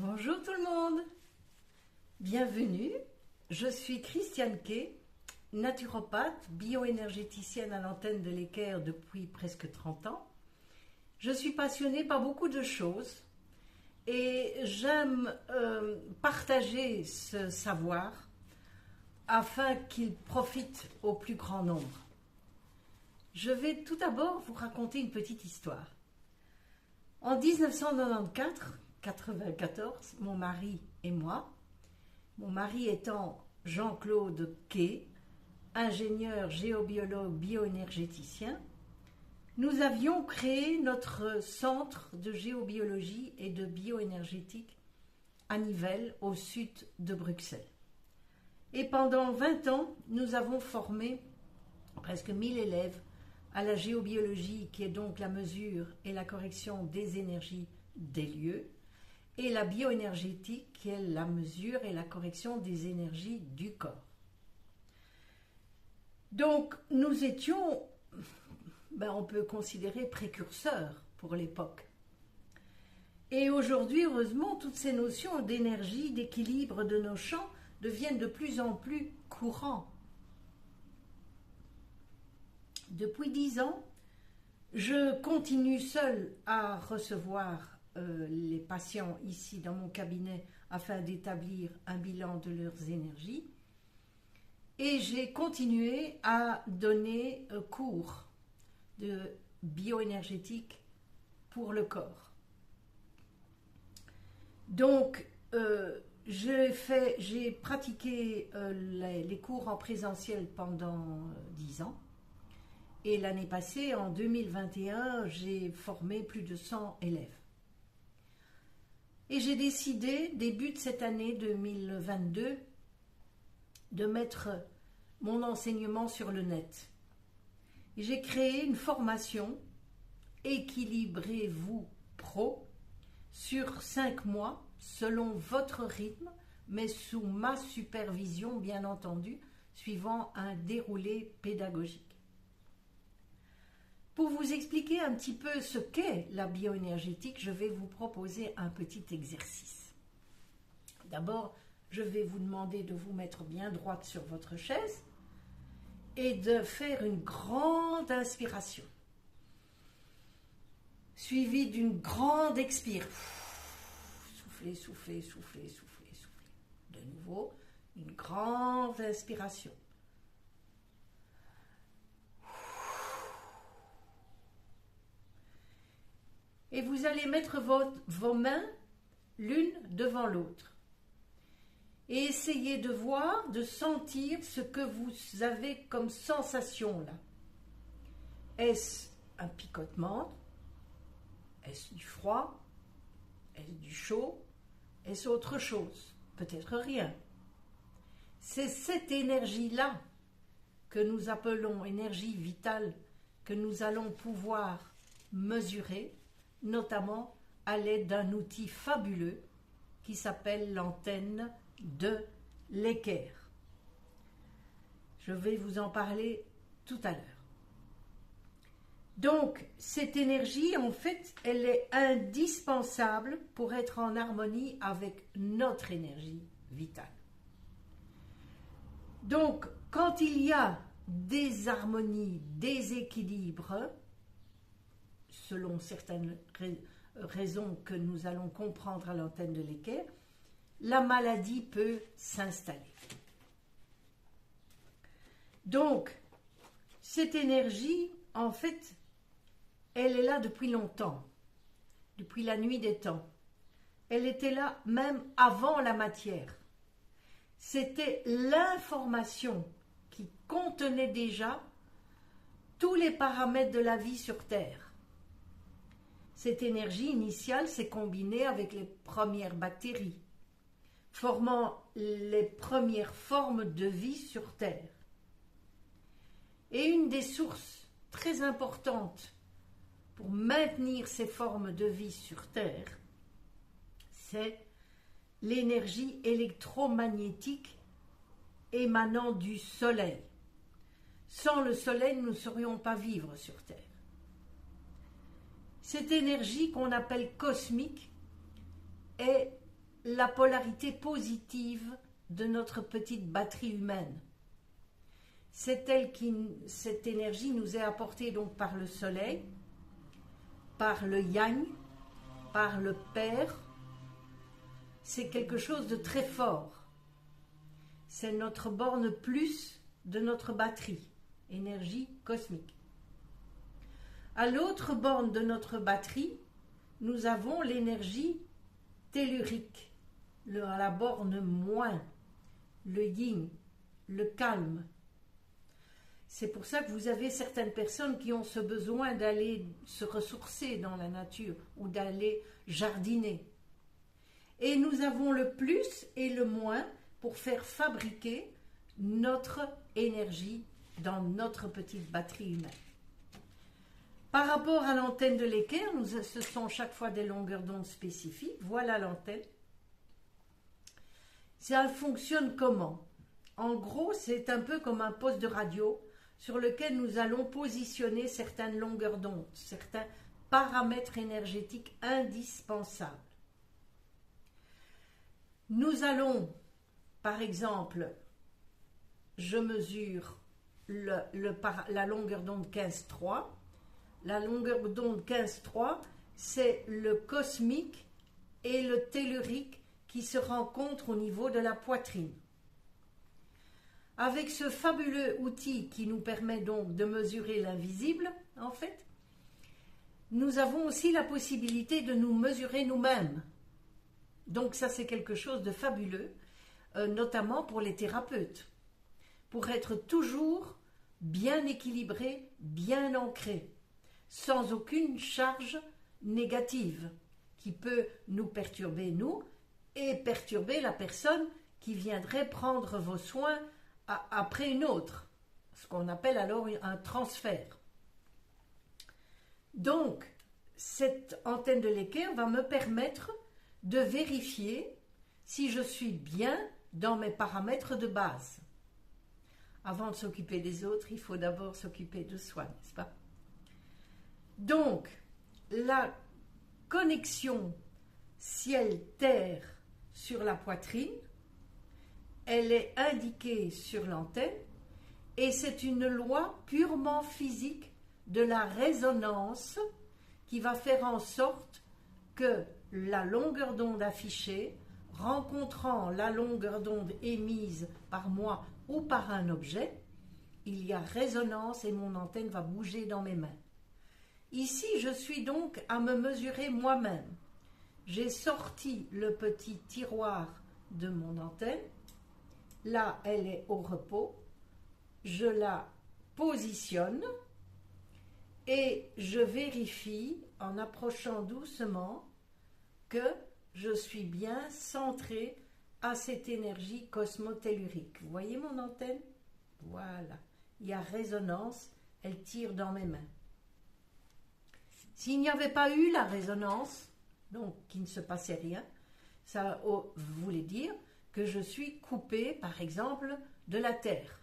Bonjour tout le monde, bienvenue, je suis Christiane Kay, naturopathe, bioénergéticienne à l'antenne de l'Équerre depuis presque 30 ans. Je suis passionnée par beaucoup de choses et j'aime partager ce savoir afin qu'il profite au plus grand nombre. Je vais tout d'abord vous raconter une petite histoire. En 1994, mon mari et moi, mon mari étant Jean-Claude Kay, ingénieur géobiologue bioénergéticien, nous avions créé notre centre de géobiologie et de bioénergétique à Nivelles, au sud de Bruxelles. Et pendant 20 ans, nous avons formé presque 1000 élèves à la géobiologie, qui est donc la mesure et la correction des énergies des lieux, et la bioénergétique, qui est la mesure et la correction des énergies du corps. Donc, nous étions, on peut considérer précurseurs pour l'époque. Et aujourd'hui, heureusement, toutes ces notions d'énergie, d'équilibre de nos champs deviennent de plus en plus courantes. Depuis 10 ans, je continue seule à recevoir les patients ici dans mon cabinet afin d'établir un bilan de leurs énergies. Et j'ai continué à donner cours de bioénergétique pour le corps. Donc, j'ai pratiqué les cours en présentiel pendant 10 ans. Et l'année passée, en 2021, j'ai formé plus de 100 élèves. Et j'ai décidé, début de cette année 2022, de mettre mon enseignement sur le net. Et j'ai créé une formation Équilibrez-vous Pro sur 5 mois, selon votre rythme, mais sous ma supervision, bien entendu, suivant un déroulé pédagogique. Pour vous expliquer un petit peu ce qu'est la bioénergétique, je vais vous proposer un petit exercice. D'abord, je vais vous demander de vous mettre bien droite sur votre chaise et de faire une grande inspiration, suivie d'une grande expire. Soufflez, soufflez, soufflez, soufflez, soufflez. De nouveau, une grande inspiration. Et vous allez mettre vos mains l'une devant l'autre. Et essayez de voir, de sentir ce que vous avez comme sensation là. Est-ce un picotement? Est-ce du froid? Est-ce du chaud? Est-ce autre chose? Peut-être rien. C'est cette énergie-là que nous appelons énergie vitale, que nous allons pouvoir mesurer, notamment à l'aide d'un outil fabuleux qui s'appelle l'antenne de l'Équerre. Je vais vous en parler tout à l'heure. Donc, cette énergie, en fait, elle est indispensable pour être en harmonie avec notre énergie vitale. Donc, quand il y a des harmonies, des équilibres, selon certaines raisons que nous allons comprendre à l'antenne de l'Équerre, la maladie peut s'installer. Donc, cette énergie, en fait, elle est là depuis longtemps, depuis la nuit des temps. Elle était là même avant la matière. C'était l'information qui contenait déjà tous les paramètres de la vie sur Terre. Cette énergie initiale s'est combinée avec les premières bactéries, formant les premières formes de vie sur Terre. Et une des sources très importantes pour maintenir ces formes de vie sur Terre, c'est l'énergie électromagnétique émanant du Soleil. Sans le Soleil, nous ne saurions pas vivre sur Terre. Cette énergie qu'on appelle cosmique est la polarité positive de notre petite batterie humaine. C'est elle cette énergie nous est apportée donc par le soleil, par le yang, par le père. C'est quelque chose de très fort. C'est notre borne plus de notre batterie, énergie cosmique. À l'autre borne de notre batterie, nous avons l'énergie tellurique, à la borne moins, le yin, le calme. C'est pour ça que vous avez certaines personnes qui ont ce besoin d'aller se ressourcer dans la nature ou d'aller jardiner. Et nous avons le plus et le moins pour faire fabriquer notre énergie dans notre petite batterie humaine. Par rapport à l'antenne de l'équerre, ce sont chaque fois des longueurs d'onde spécifiques. Voilà l'antenne. Ça fonctionne comment? En gros, c'est un peu comme un poste de radio sur lequel nous allons positionner certaines longueurs d'onde, certains paramètres énergétiques indispensables. Nous allons, par exemple, je mesure la longueur d'onde 15,3. La longueur d'onde 15,3, c'est le cosmique et le tellurique qui se rencontrent au niveau de la poitrine. Avec ce fabuleux outil qui nous permet donc de mesurer l'invisible, en fait, nous avons aussi la possibilité de nous mesurer nous-mêmes. Donc ça, c'est quelque chose de fabuleux, notamment pour les thérapeutes, pour être toujours bien équilibré, bien ancré, sans aucune charge négative qui peut nous perturber, nous, et perturber la personne qui viendrait prendre vos soins après une autre, ce qu'on appelle alors un transfert. Donc, cette antenne de l'équerre va me permettre de vérifier si je suis bien dans mes paramètres de base. Avant de s'occuper des autres, il faut d'abord s'occuper de soi, n'est-ce pas? Donc, la connexion ciel-terre sur la poitrine, elle est indiquée sur l'antenne et c'est une loi purement physique de la résonance qui va faire en sorte que la longueur d'onde affichée, rencontrant la longueur d'onde émise par moi ou par un objet, il y a résonance et mon antenne va bouger dans mes mains. Ici, je suis donc à me mesurer moi-même. J'ai sorti le petit tiroir de mon antenne. Là, elle est au repos. Je la positionne et je vérifie en approchant doucement que je suis bien centré à cette énergie cosmotellurique. Vous voyez mon antenne? Voilà. Il y a résonance, elle tire dans mes mains. S'il n'y avait pas eu la résonance, donc qu'il ne se passait rien, ça voulait dire que je suis coupé, par exemple, de la Terre.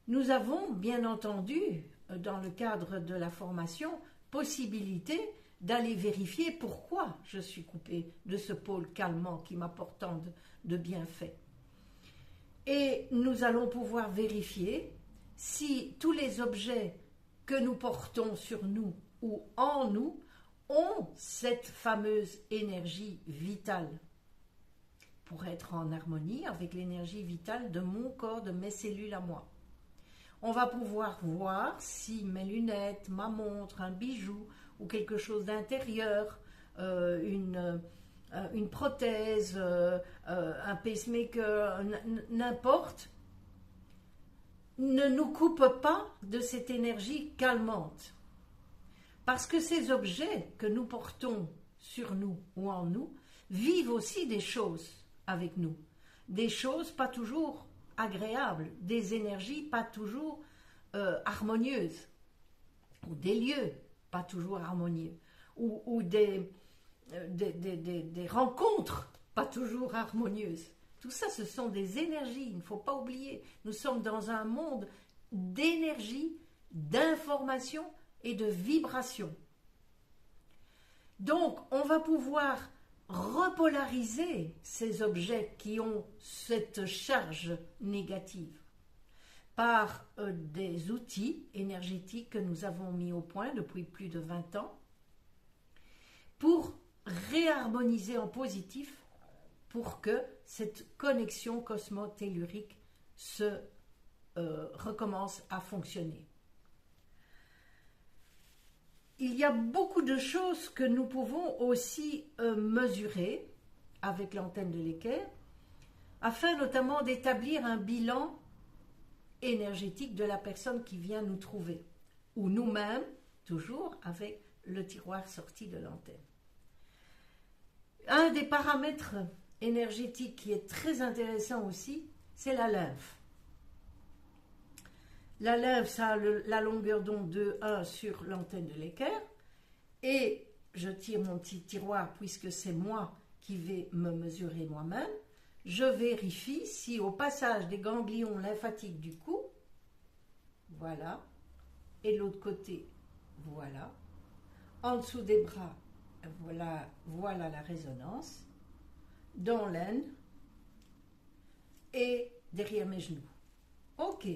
Nous avons, bien entendu, dans le cadre de la formation, possibilité d'aller vérifier pourquoi je suis coupé de ce pôle calmant qui m'apporte tant de bienfaits. Et nous allons pouvoir vérifier si tous les objets que nous portons sur nous ou en nous ont cette fameuse énergie vitale pour être en harmonie avec l'énergie vitale de mon corps, de mes cellules à moi. On va pouvoir voir si mes lunettes, ma montre, un bijou ou quelque chose d'intérieur, une prothèse, un pacemaker, n'importe, ne nous coupe pas de cette énergie calmante. Parce que ces objets que nous portons sur nous ou en nous vivent aussi des choses avec nous. Des choses pas toujours agréables, des énergies pas toujours harmonieuses, ou des lieux pas toujours harmonieux, ou des rencontres pas toujours harmonieuses. Tout ça, ce sont des énergies, il ne faut pas oublier. Nous sommes dans un monde d'énergie, d'information et de vibration. Donc, on va pouvoir repolariser ces objets qui ont cette charge négative par des outils énergétiques que nous avons mis au point depuis plus de 20 ans pour réharmoniser en positif pour que cette connexion cosmotellurique se recommence à fonctionner. Il y a beaucoup de choses que nous pouvons aussi mesurer avec l'antenne de l'équerre, afin notamment d'établir un bilan énergétique de la personne qui vient nous trouver, ou nous-mêmes, toujours avec le tiroir sorti de l'antenne. Un des paramètres énergétiques qui est très intéressant aussi, c'est la lymphe. La lymphe, ça a la longueur d'onde de 1 sur l'antenne de l'équerre, et je tire mon petit tiroir puisque c'est moi qui vais me mesurer moi-même. Je vérifie si au passage des ganglions lymphatiques du cou, voilà, et de l'autre côté, voilà, en dessous des bras, voilà la résonance, dans l'aine et derrière mes genoux. Ok,